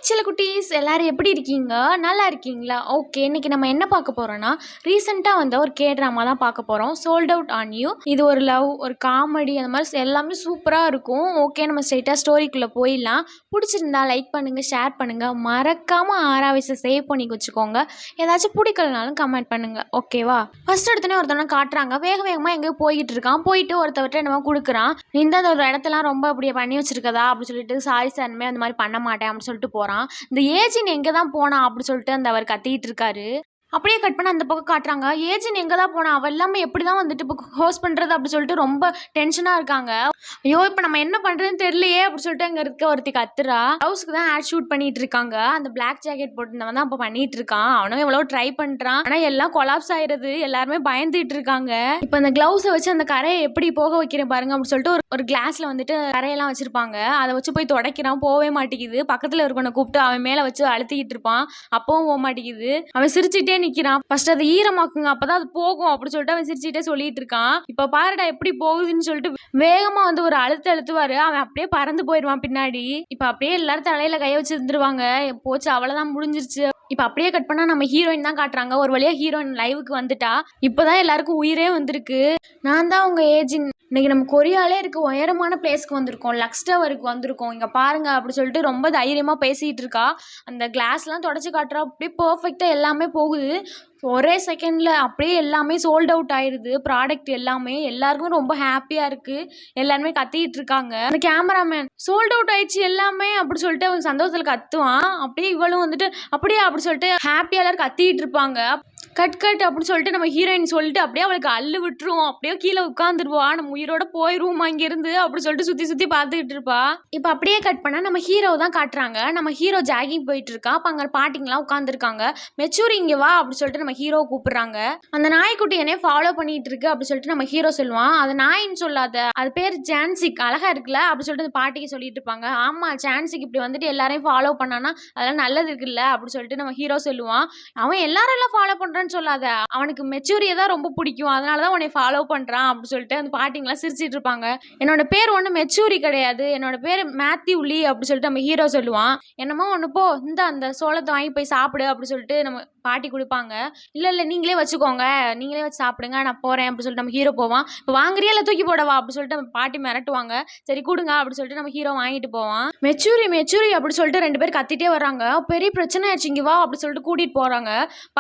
சில குட்டீஸ் எல்லாரும் எப்படி இருக்கீங்க? நல்லா இருக்கீங்களா? ஓகே. இன்னைக்கு நம்ம என்ன பார்க்க போறோம்னா, ரீசென்ட்டா வந்த ஒரு ட்ராமா தான் பார்க்க போறோம். Sold out on you. இது ஒரு லவ், ஒரு காமெடி அந்த மாதிரி எல்லாமே சூப்பரா இருக்கும். ஓகே, நம்ம ஸ்ட்ரெயிட்டா ஸ்டோரிக்குள்ள போயிடலாம். பிடிச்சிருந்தா லைக் பண்ணுங்க, ஷேர் பண்ணுங்க. மறக்காம 6 வயசு சேவ் பண்ணி வச்சுக்கோங்க. ஏதாச்சும் பிடிக்கலனாலும் கமெண்ட் பண்ணுங்க. ஓகேவா? ஃபர்ஸ்ட் எடுத்தோடனே ஒருத்தவனை காட்டுறாங்க. வேக வேகமா எங்கேயோ போய்கிட்டு இருக்கான். போயிட்டு ஒருத்தவர்கிட்ட என்னமோ கொடுக்குறான். இந்த ஒரு இடத்தெல்லாம் ரொம்ப அப்படியே பண்ணி வச்சிருக்கதா அப்படின்னு சொல்லிட்டு, சாரி சார், இனிமே அந்த மாதிரி பண்ண மாட்டேன் அப்படின்னு சொல்லிட்டு போறான். இந்த ஏஜின் எங்க தான் போனா அப்படின்னு சொல்லிட்டு அந்த அவர் கத்திட்டு இருக்காரு. அப்படியே கட் பண்ண அந்த பக்கம் காட்டுறாங்க. ஏஜின் எங்க தான் போனா, அவ எல்லாமே எப்படிதான் வந்துட்டு இப்போ ஹோஸ்ட் பண்றது அப்படி சொல்லிட்டு ரொம்ப டென்ஷனா இருக்காங்க. ஐயோ, இப்போ நம்ம என்ன பண்றதுன்னு தெரியலையே அப்படி சொல்லிட்டு அங்க இருக்க ஒருத்தி கத்துறா. ஹவுஸ்க்கு தான் ஆட் ஷூட் பண்ணிட்டு இருக்காங்க. அந்த பிளாக் ஜாக்கெட் போட்டுருந்தவன் தான் அப்ப பண்ணிட்டு இருக்கான். அவனும் எவ்வளவு ட்ரை பண்றான், ஆனா எல்லாம் கொலாப்ஸ் ஆயிருது. எல்லாருமே பயந்துட்டு இருக்காங்க. இப்போ அந்த கிளவுஸை வச்சு அந்த கரையை எப்படி போக வைக்கிறேன் பாருங்க அப்படின்னு சொல்லிட்டு ஒரு கிளாஸ்ல வந்துட்டு கரையெல்லாம் வச்சிருப்பாங்க. அதை வச்சு போய் துடைக்கிறான். போவே மாட்டேங்குது. பக்கத்துல இருக்கவனை கூப்பிட்டு அவன் மேல வச்சு அழுத்திக்கிட்டு இருப்பான். அப்பவும் போக மாட்டேங்குது. அவன் சிரிச்சுட்டே நிக்கிறான். ஃபர்ஸ்ட் அது ஈரமாக்குங்க, அப்பதான் அது போகும் அப்படி சொல்லிட்டு அவன் சிரிச்சுட்டே சொல்லிட்டு இருக்கான். இப்ப பாருடா எப்படி போகுதுன்னு சொல்லிட்டு வேகமா வந்து ஒரு அழுத்துவாரு. அவன் அப்படியே பறந்து போயிடுவான் பின்னாடி. இப்ப அப்படியே எல்லாரும் தலையில கைய வச்சு இருந்துருவாங்க. போச்சு, அவ்வளவுதான், முடிஞ்சிருச்சு. இப்ப அப்படியே கட் பண்ணா நம்ம ஹீரோயின் தான் காட்டுறாங்க. ஒரு வழியா ஹீரோயின் லைவுக்கு வந்துட்டா. இப்பதான் எல்லாருக்கும் உயிரே வந்திருக்கு. நான் தான் உங்க ஏஜின். இன்னைக்கு நம்ம கொரியாலே இருக்க உயரமான பிளேஸ்க்கு வந்திருக்கோம். லக்ஸ் டவருக்கு வந்திருக்கோம். இங்க பாருங்க அப்படி சொல்லிட்டு ரொம்ப தைரியமா பேசிட்டு இருக்கா. அந்த கிளாஸ்லாம் தொடச்சு காட்டுறா. அப்படியே பெர்ஃபெக்ட்டா எல்லாமே போகுது. ஒரே செகண்ட்ல அப்படியே எல்லாமே சோல்ட் அவுட் ஆயிருது. ப்ராடக்ட் எல்லாமே எல்லாருக்கும் ரொம்ப ஹாப்பியா இருக்கு. எல்லாருமே கத்திட்டு இருக்காங்க. அந்த கேமராமேன் சோல்ட் அவுட் ஆயிடுச்சு எல்லாமே அப்படி சொல்லிட்டு அவங்க சந்தோஷத்துல கத்துவான். அப்படியே இவளும் வந்துட்டு அப்படியே அப்படி சொல்லிட்டு ஹாப்பியா எல்லாரும் கத்திட்டு இருப்பாங்க. கட் கட் அப்படின்னு சொல்லிட்டு நம்ம ஹீரோயின் சொல்லிட்டு அப்படியே அவளுக்கு அள்ளு விட்டுருவோம். அப்படியே கீழே உட்காந்துருவா. நம்ம உயிரோட போயிருவோம் அங்க இருந்து அப்படி சொல்லிட்டு சுத்தி சுத்தி பார்த்துக்கிட்டு இருப்பா. இப்ப அப்படியே கட் பண்ணா நம்ம ஹீரோ தான் காட்டுறாங்க. நம்ம ஹீரோ ஜாகிங் போயிட்டு இருக்கா. அப்ப அங்க பாட்டிங்கெல்லாம் உட்காந்துருக்காங்க. மெச்சூரி இங்க வா அப்படி சொல்லிட்டு நம்ம ஹீரோ கூப்பிடுறாங்க. அந்த நாய்க்குட்டி என்னே ஃபாலோ பண்ணிட்டு இருக்கு அப்படி சொல்லிட்டு நம்ம ஹீரோ சொல்லுவான். அது நாயின்னு சொல்லாத, அது பேர் ஜான்சிக், அழகா இருக்குல்ல அப்படி சொல்லிட்டு அந்த பாட்டிக்கு சொல்லிட்டு இருப்பாங்க. ஆமா, ஜான்சிக் இப்படி வந்துட்டு எல்லாரையும் ஃபாலோ பண்ணானா அதெல்லாம் நல்லது இருக்குல்ல அப்படி சொல்லிட்டு நம்ம ஹீரோ சொல்லுவான். அவன் எல்லாரெல்லாம் ஃபாலோ பண்றான்னு சொல்லாத, அவனுக்கு மெச்சூரியை தான் ரொம்ப பிடிக்கும், அதனாலதான் உன்னை ஃபாலோ பண்றான் அப்படி சொல்லிட்டு அந்த பாட்டிங்கெல்லாம் சிரிச்சிட்டு இருப்பாங்க. என்னோட பேர் ஒண்ணு மெச்சூரி கிடையாது, என்னோட பேர் மேத்யூ லீ அப்படி சொல்லிட்டு நம்ம ஹீரோ சொல்லுவான். என்னமோ ஒண்ணு போ, இந்த அந்த சோளத்தை வாங்கி போய் சாப்பிடு அப்படி சொல்லிட்டு நம்ம பாட்டி கொடுப்பாங்க. இல்ல நீங்களே வச்சுக்கோங்க, நீங்களே வச்சு சாப்பிடுங்க, நான் போறேன் அப்படி சொல்லிட்டு நம்ம ஹீரோ போவான். இப்போ வாங்குறியா இல்ல தூக்கி போடவா அப்படி சொல்லிட்டு நம்ம பாட்டி மிரட்டுவாங்க. சரி கொடுங்க அப்படி சொல்லிட்டு நம்ம ஹீரோ வாங்கிட்டு போவான். மெச்சூரி மெச்சூரி அப்படி சொல்லிட்டு 2 பேர் கத்திட்டே வர்றாங்க. பெரிய பிரச்சனை ஆயிடுச்சு, இங்க வா அப்படி சொல்லிட்டு கூட்டிட்டு போறாங்க.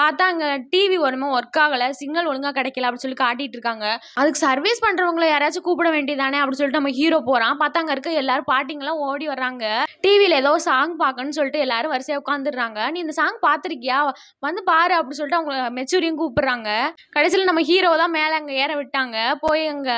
பார்த்தா அங்க டிவி ஒருமே ஒர்க் ஆகல, சிக்னல் ஒழுங்கா கிடைக்கல அப்படி சொல்லி காட்டிட்டு இருக்காங்க. அதுக்கு சர்வீஸ் பண்றவங்களை யாராச்சும் கூப்பிட வேண்டியதானே அப்படி சொல்லிட்டு நம்ம ஹீரோ போறான். பார்த்தா அங்க இருக்க எல்லாரும் பாட்டிங்கெல்லாம் ஓடி வர்றாங்க. டிவில ஏதோ சாங் பார்க்கணும்னு சொல்லிட்டு எல்லாரும் வரிசையா உட்காந்துடுறாங்க. நீ இந்த சாங் பாத்திருக்கியா, வந்து பாரு அப்படி சொல்லிட்டு அவங்க மெச்சூரியும் கூப்பிடுறாங்க. கடைசியில் நம்ம ஹீரோ தான் மேல அங்க ஏற விட்டாங்க. போய் அங்க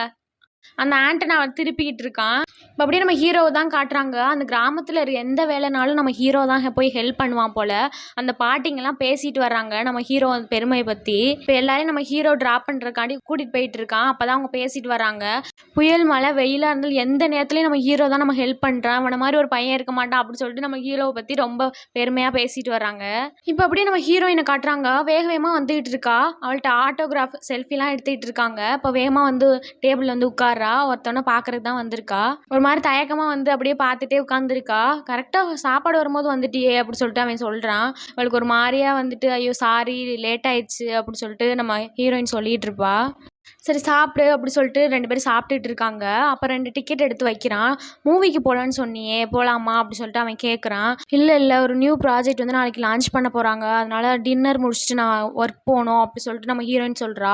அந்த ஆண்டனாவை திருப்பிக்கிட்டு இருக்கான். இப்போ அப்படியே நம்ம ஹீரோவை தான் காட்டுறாங்க. அந்த கிராமத்தில் இருக்க எந்த வேலைனாலும் நம்ம ஹீரோ தான் போய் ஹெல்ப் பண்ணுவான் போல. அந்த பாட்டிங்கெல்லாம் பேசிட்டு வர்றாங்க நம்ம ஹீரோ பெருமையை பற்றி. இப்போ எல்லாரையும் நம்ம ஹீரோ ட்ராப் பண்ணுறக்காண்டி கூட்டிகிட்டு போயிட்டு இருக்கான். அப்போ தான் அவங்க பேசிட்டு வராங்க. புயல் மழை வெயிலாக இருந்தாலும் எந்த நேரத்துலையும் நம்ம ஹீரோ தான் நம்ம ஹெல்ப் பண்ணுறான், அவனை மாதிரி ஒரு பையன் இருக்க மாட்டான் அப்படின்னு சொல்லிட்டு நம்ம ஹீரோவை பற்றி ரொம்ப பெருமையாக பேசிட்டு வராங்க. இப்போ அப்படியே நம்ம ஹீரோயினை காட்டுறாங்க. வேக வேகமாக வந்துகிட்டு இருக்கா. அவள்கிட்ட ஆட்டோகிராஃப் செல்ஃபிலாம் எடுத்துக்கிட்டு இருக்காங்க. இப்போ வேகமாக வந்து டேபிள் வந்து உட்கார்றா. ஒருத்தவனை பார்க்கறதுக்கு தான் வந்திருக்கா. ஒரு மாதிரி தயக்கமா வந்து அப்படியே பார்த்துட்டே உட்காந்துருக்கா. கரெக்டா சாப்பாடு வரும்போது வந்துட்டியே அப்படி சொல்லிட்டு அவன் சொல்றான். அவளுக்கு ஒரு மாதிரியா வந்துட்டு ஐயோ சாரி லேட் ஆயிடுச்சு அப்படி சொல்லிட்டு நம்ம ஹீரோயின் சொல்லிட்டு இருப்பா. சரி சாப்பிடு அப்படி சொல்லிட்டு 2 பேரும் சாப்பிட்டுட்டு இருக்காங்க. அப்போ 2 டிக்கெட் எடுத்து வைக்கிறான். மூவிக்கு போகலான்னு சொன்னியே, போகலாமா அப்படி சொல்லிட்டு அவன் கேட்குறான். இல்லை ஒரு நியூ ப்ராஜெக்ட் வந்து நாளைக்கு லான்ச் பண்ண போகிறாங்க, அதனால டின்னர் முடிச்சுட்டு நான் ஒர்க் போகணும் அப்படி சொல்லிட்டு நம்ம ஹீரோயின் சொல்கிறா.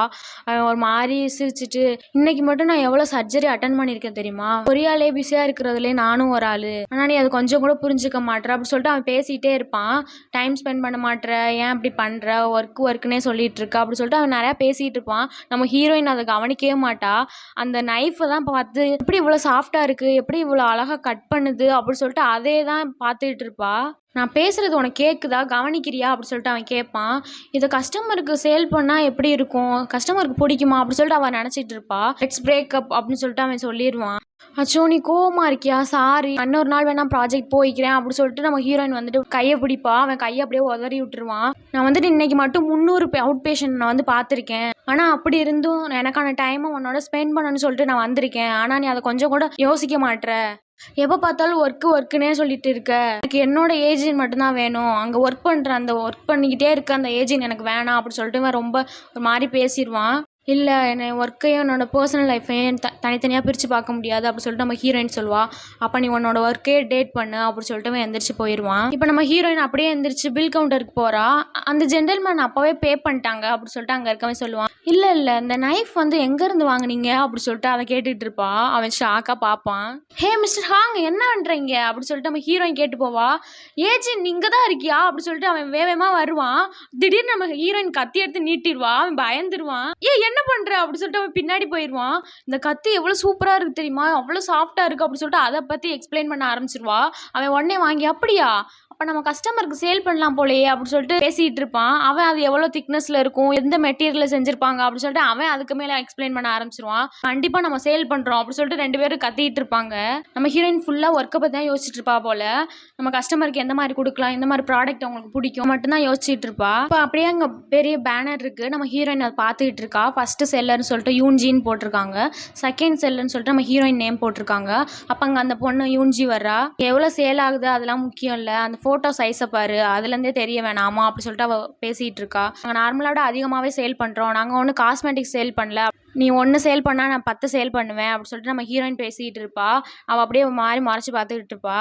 ஒரு மாதிரி சிரிச்சிட்டு, இன்னைக்கு மட்டும் நான் எவ்வளோ சர்ஜரி அட்டன் பண்ணியிருக்கேன் தெரியுமா, கொரியாலே பிஸியாக இருக்கிறதுலே நானும் ஒரு ஆள், ஆனால் நீ அது கொஞ்சம் கூட புரிஞ்சுக்க மாட்டேற அப்படி சொல்லிட்டு அவன் பேசிகிட்டே இருப்பான். டைம் ஸ்பெண்ட் பண்ண மாட்டேற, ஏன் அப்படி பண்ணுற, ஒர்க்குன்னே சொல்லிட்டு இருக்கா அப்படி சொல்லிட்டு அவன் நிறையா பேசிகிட்டு இருப்பான். நம்ம ஹீரோயின் அதை கவனிக்கவே மாட்டா. அந்த நைஃபை தான் பார்த்து எப்படி இவ்வளோ சாஃப்டா இருக்கு, எப்படி இவ்வளோ அழகா கட் பண்ணுது அப்படி சொல்லிட்டு அதே தான் பார்த்துட்டு இருப்பா. நான் பேசுறது உனக்கு கேட்குதா, கவனிக்கிறியா அப்படி சொல்லிட்டு அவன் கேட்பான். இதை கஸ்டமருக்கு சேல் பண்ணால் எப்படி இருக்கும், கஸ்டமருக்கு பிடிக்குமா அப்படி சொல்லிட்டு அவன் நினச்சிட்டு இருப்பா. லெட்ஸ் பிரேக்கப் அப்படின்னு சொல்லிட்டு அவன் சொல்லிடுவான். அச்சோ நீ கோவமா இருக்கியா, சாரி, இன்னொரு நாள் வேணா ப்ராஜெக்ட் போய்க்கிறேன் அப்படி சொல்லிட்டு நம்ம ஹீரோயின் வந்துட்டு கையை பிடிப்பா. அவன் கையை அப்படியே உதறி விட்டுருவான். நான் வந்துட்டு இன்னைக்கு மட்டும் 300 அவுட் பேஷண்ட் நான் வந்து பார்த்துருக்கேன், ஆனால் அப்படி இருந்தும் எனக்கான டைமை உன்னோட ஸ்பெண்ட் பண்ணணும்னு சொல்லிட்டு நான் வந்திருக்கேன், ஆனால் நீ அதை கொஞ்சம் கூட யோசிக்க மாட்ற. எப்போ பார்த்தாலும் ஒர்க்குன்னே சொல்லிட்டு இருக்க. எனக்கு என்னோட ஏஜென்ட் மட்டும்தான் வேணும். அங்கே ஒர்க் பண்ணிக்கிட்டே இருக்க அந்த ஏஜென்ட் எனக்கு வேணாம் அப்படின்னு சொல்லிட்டு இவன் ரொம்ப ஒரு மாதிரி பேசிடுவான். இல்லை என்னை ஒர்க்கையும் என்னோட பர்சனல் லைஃப்பையும் தனித்தனியாக பிரித்து பார்க்க முடியாது அப்படி சொல்லிட்டு நம்ம ஹீரோயின் சொல்லுவா. அப்போ நீ உன்னோட ஒர்க்கே டேட் பண்ணு அப்படின்னு சொல்லிட்டு அவன் எந்திரிச்சு போயிடுவான். இப்போ நம்ம ஹீரோயின் அப்படியே எந்திரிச்சு பில் கவுண்டருக்கு போகிறா. அந்த ஜென்டல்மேன் அப்போவே பே பண்ணிட்டாங்க அப்படின்னு சொல்லிட்டு அங்கே இருக்கவன் சொல்லுவான். இல்லை இந்த நைஃப் வந்து எங்கேருந்து வாங்குனீங்க அப்படி சொல்லிட்டு அதை கேட்டுட்டு இருப்பா. அவன் ஷாக்காக பார்ப்பான். ஹே மிஸ்டர் ஹாங் என்ன பண்ணுறீங்க அப்படி சொல்லிட்டு நம்ம ஹீரோயின் கேட்டு போவா. ஏஜென்ட் இங்கே தான் இருக்கியா அப்படி சொல்லிட்டு அவன் வேகமாக வருவான். திடீர்னு நம்ம ஹீரோயின் கத்தி எடுத்து நீட்டிடுவா. அவன் பயந்துருவான். என்ன பண்ற அப்படி சொல்லிட்டு அவன் பின்னாடி போயிடுவான். இந்த கத்தி எவ்வளவு சூப்பரா இருக்கு தெரியுமா, அவ்வளவு சாஃப்டா இருக்கு அப்படி சொல்லிட்டு அதை பத்தி எக்ஸ்பிளைன் பண்ண ஆரம்பிச்சிருவா. அவன் உடனே வாங்கி அப்படியா அப்போ நம்ம கஸ்டமருக்கு சேல் பண்ணலாம் போலையே அப்படின்னு சொல்லிட்டு பேசிகிட்டு இருப்பான். அவன் அது எவ்வளோ திக்னஸில் இருக்கும், எந்த மெட்டீரியலில் செஞ்சுருப்பாங்க அப்படின்னு சொல்லிட்டு அவன் அதுக்கு மேலே எக்ஸ்பிளைன் பண்ண ஆரம்பிச்சிருவான். கண்டிப்பாக நம்ம சேல் பண்ணுறோம் அப்படின்னு சொல்லிட்டு 2 பேரும் கத்திட்டு இருப்பாங்க. நம்ம ஹீரோயின் ஃபுல்லாக ஒர்க்கை பற்றி தான் யோசிச்சுட்டு இருப்பா போல். நம்ம கஸ்டமருக்கு எந்த மாதிரி கொடுக்கலாம், எந்த மாதிரி ப்ராடக்ட் அவங்களுக்கு பிடிக்கும் மட்டும்தான் யோசிச்சுட்டு இருப்பா. இப்போ அப்படியே அங்கே பெரிய பேனர் இருக்குது. நம்ம ஹீரோயின் அதை பார்த்துக்கிட்டு இருக்கா. ஃபஸ்ட்டு செல்லர்னு சொல்லிட்டு யூன்ஜின்னு போட்டிருக்காங்க. செகண்ட் செல்லர்னு சொல்லிட்டு நம்ம ஹீரோயின் நேம் போட்டிருக்காங்க. அப்போ அங்கே அந்த பொண்ணு யூன்ஜி வர்றா. எவ்வளோ சேல் ஆகுது அதெல்லாம் முக்கியம் இல்லை, அந்த ஃபோட்டோ சைஸை பாரு, அதுலேருந்தே தெரிய வேணாமா அப்படி சொல்லிட்டு அவள் பேசிகிட்டு இருக்கா. நாங்கள் நார்மலோட அதிகமாகவே சேல் பண்ணுறோம், நாங்கள் ஒன்றும் காஸ்மெட்டிக்ஸ் சேல் பண்ணல, நீ 1 சேல் பண்ணால் நான் 10 சேல் பண்ணுவேன் அப்படி சொல்லிட்டு நம்ம ஹீரோயின் பேசிகிட்டு இருப்பா. அவள் அப்படியே மறைச்சு பார்த்துக்கிட்டு இருப்பா.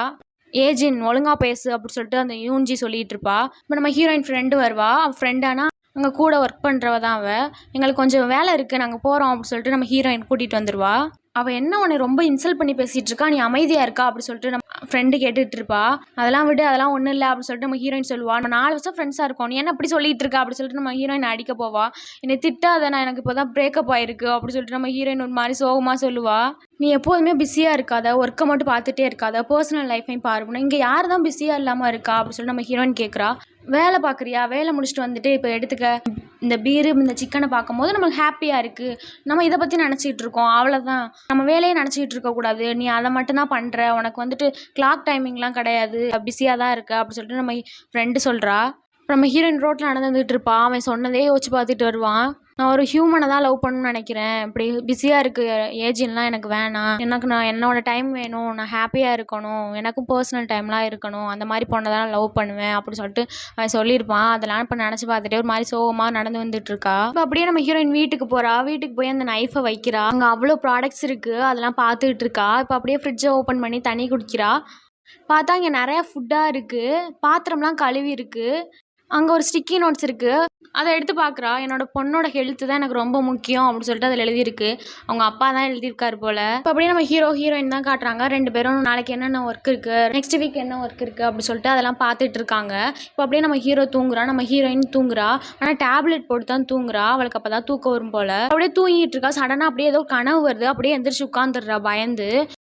ஏஜின் ஒழுங்காக பேசு அப்படி சொல்லிட்டு அந்த யூன்ஜி சொல்லிகிட்டு இருப்பா. இப்போ நம்ம ஹீரோயின் ஃப்ரெண்டு வருவா. அவள் ஃப்ரெண்டானா அங்கே கூட ஒர்க் பண்ணுறவ தான் அவள். எங்களுக்கு கொஞ்சம் வேலை இருக்குது, நாங்கள் போகிறோம் அப்படி சொல்லிட்டு நம்ம ஹீரோயின் கூட்டிகிட்டு வந்துடுவா. அவள் என்ன உன்னை ரொம்ப இன்சல்ட் பண்ணி பேசிகிட்டு இருக்கா, நீ அமைதியாக இருக்கா அப்படி சொல்லிட்டு நம்ம ஃப்ரெண்டு கேட்டுட்டு இருப்பா. அதெல்லாம் விடு, அதெல்லாம் ஒன்றும் இல்லை அப்படி சொல்லிட்டு நம்ம ஹீரோயின் சொல்லுவா. நம்ம 4 வருஷம் ஃப்ரெண்ட்ஸாக இருக்கோம், நீ என்ன அப்படி சொல்லிட்டு இருக்கா அப்படி சொல்லிட்டு நம்ம ஹீரோயின் அடிக்க போவா. என்னை திட்டாத, நான் எனக்கு இப்போ தான் பிரேக்கப் ஆயிருக்கு அப்படி சொல்லிட்டு நம்ம ஹீரோயின் ஒரு மாதிரி சோகமாக சொல்லுவா. நீ எப்போதுமே பிஸியாக இருக்காத, ஒர்க்கை மட்டும் பார்த்துட்டே இருக்காத, பர்சனல் லைஃப்பையும் பாருங்க, இங்கே யார் தான் பிஸியாக இல்லாமல் இருக்கா அப்படி சொல்லிட்டு நம்ம ஹீரோயின் கேட்குறா. வேலை பார்க்குறியா, வேலை முடிச்சுட்டு வந்துட்டு இப்போ எடுத்துக்க இந்த பீரு இந்த சிக்கனை பார்க்கும்போது நம்மளுக்கு ஹாப்பியாக இருக்குது, நம்ம இதை பற்றி நினச்சிக்கிட்டு இருக்கோம், அவ்வளோதான், நம்ம வேலையை நினச்சிக்கிட்டு இருக்கக்கூடாது, நீ அதை மட்டும்தான் பண்ணுற, உனக்கு வந்துட்டு கிளாக் டைமிங்லாம் கிடையாது, பிஸியாக தான் இருக்க அப்படி சொல்லிட்டு நம்ம ஃப்ரெண்டு சொல்கிறா. நம்ம ஹீரோயின் ரோட்டில் நடந்து வந்துட்டு இருப்பா. அவன் சொன்னதே யோசிச்சு பார்த்துட்டு வருவான். நான் ஒரு ஹியூமனை தான் லவ் பண்ணணும்னு நினைக்கிறேன், இப்படி பிஸியாக இருக்குது ஏஜென்ட்லாம் எனக்கு வேணாம், நான் என்னோட டைம் வேணும், நான் ஹாப்பியாக இருக்கணும், எனக்கும் பர்சனல் டைம்லாம் இருக்கணும், அந்த மாதிரி பொண்ணை தான் லவ் பண்ணுவேன் அப்படி சொல்லிட்டு அவன் சொல்லியிருப்பான். அதெல்லாம் இப்போ நினச்சி பார்த்துட்டே ஒரு மாதிரி சோகமாக நடந்து வந்துட்டுருக்கா. இப்போ அப்படியே நம்ம ஹீரோயின் வீட்டுக்கு போகிறா. வீட்டுக்கு போய் அந்த நைஃபை வைக்கிறா. அங்கே அவ்வளோ ப்ராடக்ட்ஸ் இருக்குது, அதெல்லாம் பார்த்துக்கிட்டு இருக்கா. இப்போ அப்படியே ஃப்ரிட்ஜை ஓப்பன் பண்ணி தண்ணி குடிக்கிறா. பார்த்தா இங்கே நிறையா ஃபுட்டாக இருக்குது, பாத்திரம்லாம் கழுவி இருக்குது. அங்கே ஒரு ஸ்டிக்கி நோட்ஸ் இருக்குது, அதை எடுத்து பார்க்குறா. என்னோட பொண்ணோட ஹெல்த்து தான் எனக்கு ரொம்ப முக்கியம் அப்படின்னு சொல்லிட்டு அதில் எழுதியிருக்கு. அவங்க அப்பா தான் எழுதியிருக்காரு போல். இப்போ அப்படியே நம்ம ஹீரோயின் தான் காட்டுறாங்க. 2 பேரும் நாளைக்கு என்னென்ன ஒர்க் இருக்குது, நெக்ஸ்ட் வீக் என்ன ஒர்க் இருக்குது அப்படி சொல்லிட்டு அதெல்லாம் பார்த்துட்டு இருக்காங்க. இப்போ அப்படியே நம்ம ஹீரோ தூங்குறா, நம்ம ஹீரோயின் தூங்குறா. ஆனால் டேப்லெட் போட்டு தான் தூங்குறா. அவளுக்கு அப்போ தான் தூக்கம் வரும் போல். அப்படியே தூங்கிட்டு இருக்கா. சடனாக அப்படியே ஏதோ கனவு வருது. அப்படியே எந்திரிச்சு உட்காந்துடுறா பயந்து.